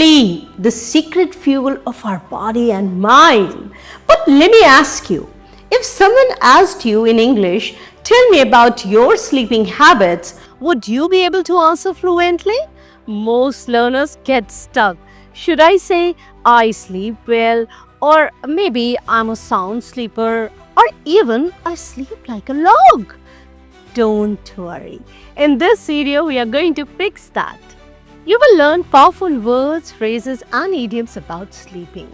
Sleep, the secret fuel of our body and mind. But let me ask you, if someone asked you in English, tell me about your sleeping habits, would you be able to answer fluently? Most learners get stuck. Should I say, I sleep well, or maybe I'm a sound sleeper, or even I sleep like a log? Don't worry. In this video, we are going to fix that. You will learn powerful words, phrases, and idioms about sleeping.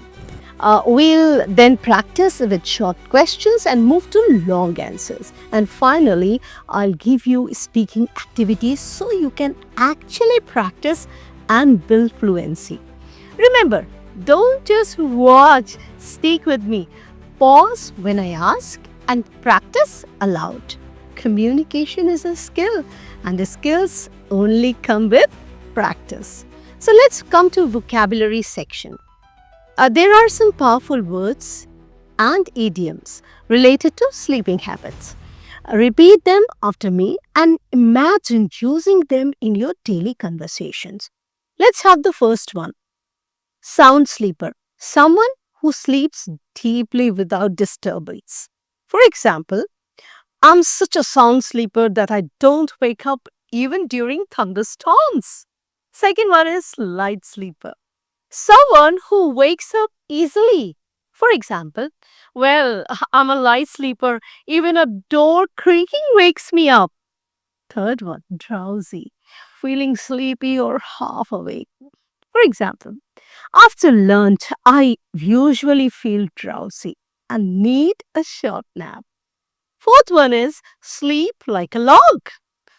We'll then practice with short questions and move to long answers. And finally, I'll give you speaking activities so you can actually practice and build fluency. Remember, don't just watch, stick with me. Pause when I ask and practice aloud. Communication is a skill, and the skills only come with practice. So let's come to vocabulary section. There are some powerful words and idioms related to sleeping habits. Repeat them after me and imagine using them in your daily conversations. Let's have the first one. Sound sleeper. Someone who sleeps deeply without disturbance. For example, I'm such a sound sleeper that I don't wake up even during thunderstorms. Second one is light sleeper. Someone who wakes up easily. For example, I'm a light sleeper. Even a door creaking wakes me up. Third one, drowsy. Feeling sleepy or half awake. For example, after lunch, I usually feel drowsy and need a short nap. Fourth one is sleep like a log.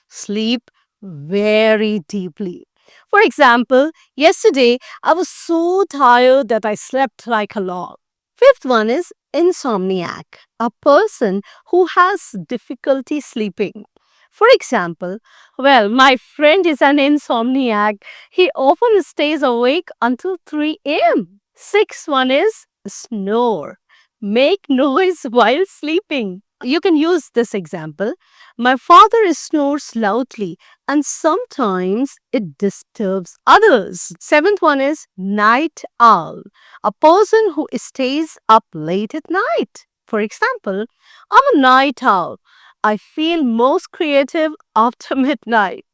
Sleep very deeply. For example, yesterday I was so tired that I slept like a log. Fifth one is insomniac, a person who has difficulty sleeping. For example, my friend is an insomniac. He often stays awake until 3 a.m. Sixth one is snore, make noise while sleeping. You can use this example. My father snores loudly and sometimes it disturbs others. Seventh one is night owl, a person who stays up late at night. For example, I'm a night owl. I feel most creative after midnight.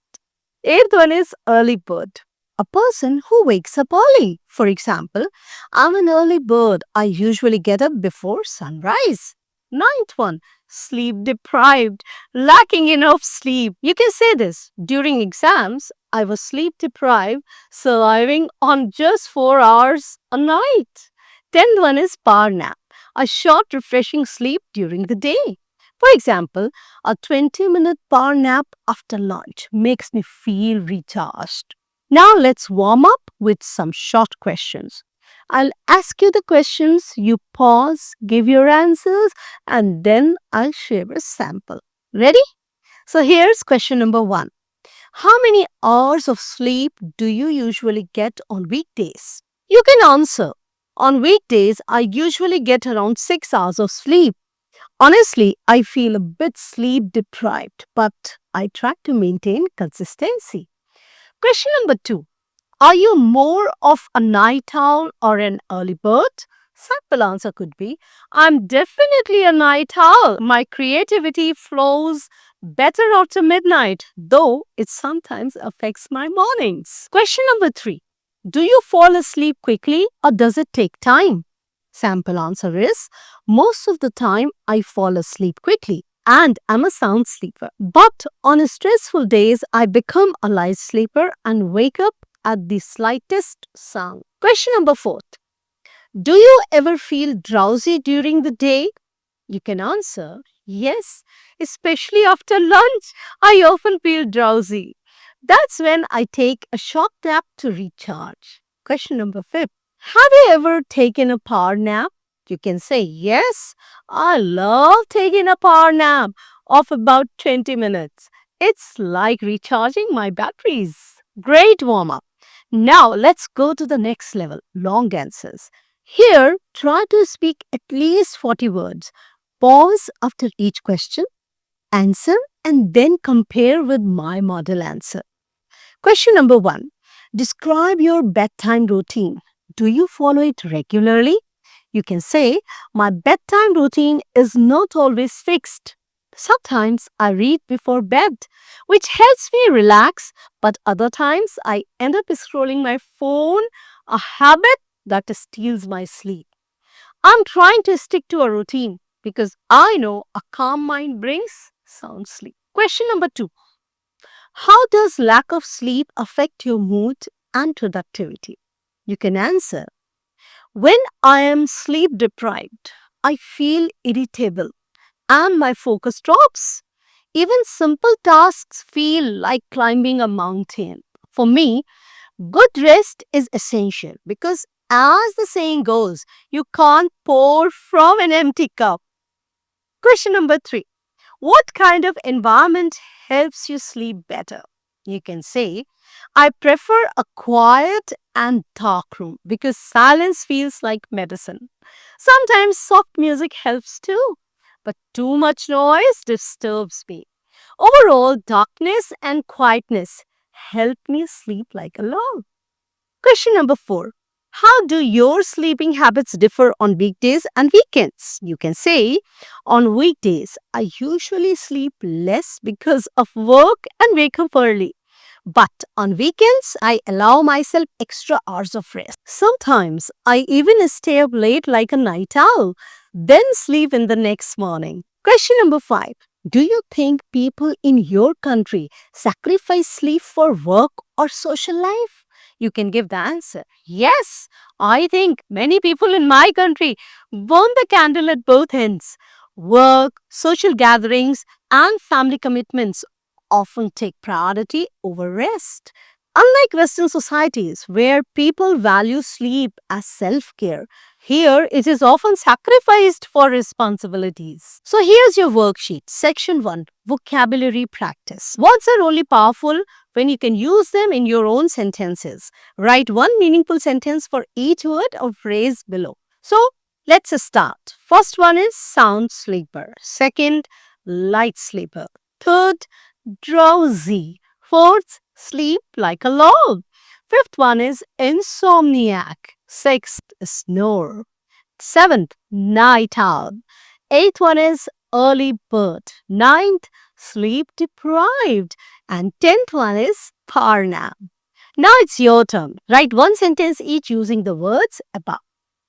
Eighth one is early bird, a person who wakes up early. For example, I'm an early bird. I usually get up before sunrise. Ninth one, sleep deprived, lacking enough sleep. You can say this. During exams, I was sleep deprived, surviving on just 4 hours a night. Tenth one is power nap, a short refreshing sleep during the day. For example, a 20-minute power nap after lunch makes me feel recharged. Now let's warm up with some short questions. I'll ask you the questions, you pause, give your answers, and then I'll share a sample. Ready? So here's question number 1. How many hours of sleep do you usually get on weekdays? You can answer. On weekdays, I usually get around 6 hours of sleep. Honestly, I feel a bit sleep deprived, but I try to maintain consistency. Question number 2. Are you more of a night owl or an early bird? Simple answer could be, I'm definitely a night owl. My creativity flows better after midnight, though it sometimes affects my mornings. Question number 3. Do you fall asleep quickly or does it take time? Sample answer is, most of the time I fall asleep quickly and I'm a sound sleeper. But on stressful days, I become a light sleeper and wake up at the slightest sound. Question number 4. Do you ever feel drowsy during the day? You can answer, yes, especially after lunch. I often feel drowsy. That's when I take a short nap to recharge. Question number 5. Have you ever taken a power nap? You can say, yes, I love taking a power nap of about 20 minutes. It's like recharging my batteries. Great warm up. Now let's go to the next level, long answers. Here, try to speak at least 40 words. Pause after each question, answer, and then compare with my model answer. Question number 1. Describe your bedtime routine. Do you follow it regularly? You can say, my bedtime routine is not always fixed. Sometimes I read before bed, which helps me relax, but other times I end up scrolling my phone, a habit that steals my sleep. I'm trying to stick to a routine because I know a calm mind brings sound sleep. Question number 2. How does lack of sleep affect your mood and productivity? You can answer. When I am sleep deprived, I feel irritable and my focus drops. Even simple tasks feel like climbing a mountain. For me, good rest is essential because, as the saying goes, you can't pour from an empty cup. Question number 3. What kind of environment helps you sleep better? You can say, I prefer a quiet and dark room because silence feels like medicine. Sometimes soft music helps too, but too much noise disturbs me. Overall, darkness and quietness help me sleep like a log. Question number 4. How do your sleeping habits differ on weekdays and weekends? You can say, on weekdays, I usually sleep less because of work and wake up early. But on weekends, I allow myself extra hours of rest. Sometimes I even stay up late like a night owl, then sleep in the next morning. Question number 5. Do you think people in your country sacrifice sleep for work or social life? You can give the answer. Yes, I think many people in my country burn the candle at both ends. Work, social gatherings, and family commitments often take priority over rest. Unlike Western societies where people value sleep as self care, here it is often sacrificed for responsibilities. So here's your worksheet. Section 1, Vocabulary Practice. Words are only powerful when you can use them in your own sentences. Write one meaningful sentence for each word or phrase below. So let's start. First one is sound sleeper. Second, light sleeper. Third, drowsy. Fourth, sleep like a log. Fifth one is insomniac. Sixth, snore. Seventh, night owl. Eighth one is early bird. Ninth, sleep deprived. And tenth one is power nap. Now it's your turn. Write one sentence each using the words above.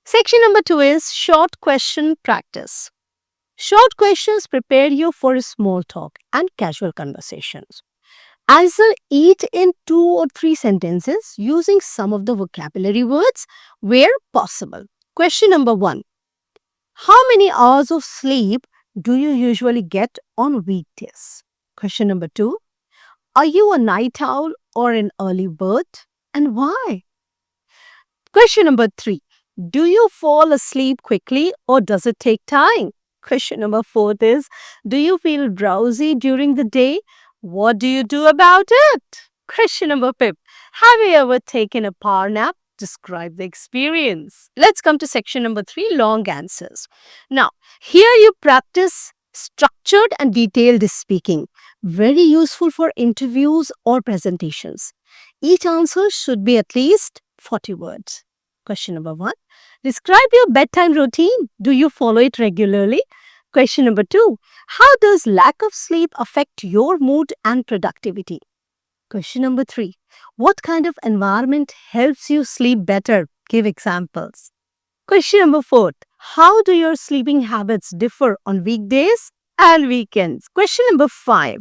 Section number 2 is short question practice. Short questions prepare you for small talk and casual conversations. Answer each in 2 or 3 sentences using some of the vocabulary words where possible. Question number 1. How many hours of sleep do you usually get on weekdays? Question number 2. Are you a night owl or an early bird, and why? Question number 3. Do you fall asleep quickly or does it take time? Question number 4 is, do you feel drowsy during the day? What do you do about it? Question number 5. Have you ever taken a power nap? Describe the experience. Let's come to section number 3, long answers. Now, here you practice structured and detailed speaking. Very useful for interviews or presentations. Each answer should be at least 40 words. Question number 1. Describe your bedtime routine. Do you follow it regularly? Question number 2. How does lack of sleep affect your mood and productivity? Question number 3. What kind of environment helps you sleep better? Give examples. Question number 4. How do your sleeping habits differ on weekdays and weekends? Question number 5.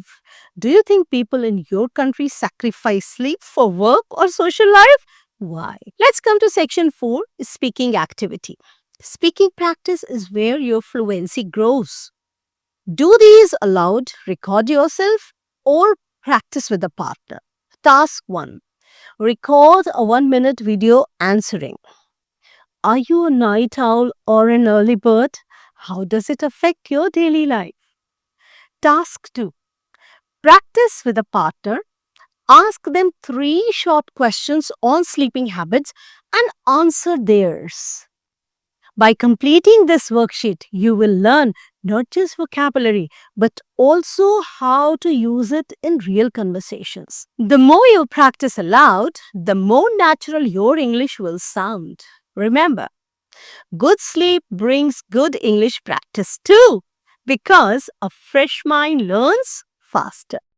Do you think people in your country sacrifice sleep for work or social life? Why? Let's come to section 4, speaking activity. Speaking practice is where your fluency grows. Do these aloud, record yourself, or practice with a partner. Task 1. Record a 1-minute video answering. Are you a night owl or an early bird? How does it affect your daily life? Task 2. Practice with a partner. Ask them 3 short questions on sleeping habits and answer theirs. By completing this worksheet, you will learn not just vocabulary but also how to use it in real conversations. The more you practice aloud, the more natural your English will sound. Remember, good sleep brings good English practice too, because a fresh mind learns faster.